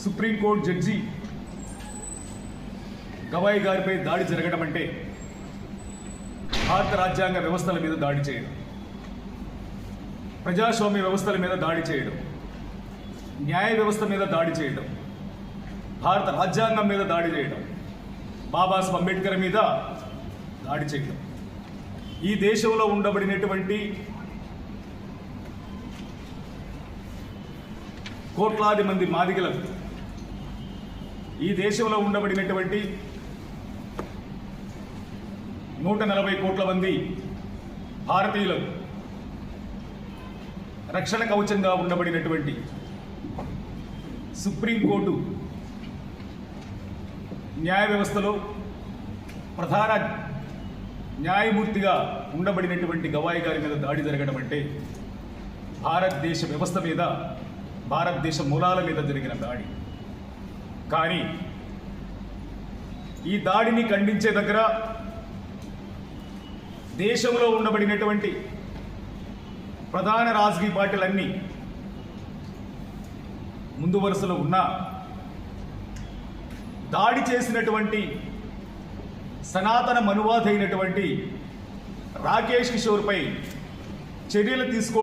Supreme court judge Gavai గారిపై దాడి జరగడం అంటే భారత రాజ్యాంగ వ్యవస్థల మీద దాడి చేయడం, ప్రజాస్వామ్య వ్యవస్థల మీద దాడి చేయడం, న్యాయ వ్యవస్థ మీద దాడి చేయడం, భారత రాజ్యాంగం మీద దాడి చేయడం, బాబాసాహెబ్ అంబేద్కర్ మీద దాడి చేయడం, ఈ దేశంలో ఉండబడినటువంటి కోట్లాది మంది మాదిగలకు, ఈ దేశంలో ఉండబడినటువంటి 140 కోట్ల మంది భారతీయులకు రక్షణ కవచంగా ఉండబడినటువంటి సుప్రీంకోర్టు న్యాయ వ్యవస్థలో ప్రధాన న్యాయమూర్తిగా ఉండబడినటువంటి గవాయి గారి మీద దాడి జరగడం అంటే భారతదేశ వ్యవస్థ మీద, భారతదేశ మూలాల మీద జరిగిన దాడి. కానీ ఈ దాడిని ఖండించే దగ్గర దేశంలో ఉండబడినటువంటి ప్రధాన రాజకీయ పార్టీలన్నీ ముందు వరుసలో ఉన్నా దాడి చేసినటువంటి సనాతన మనువాదైనటువంటి రాకేష్ కిషోర్పై చర్యలు తీసుకో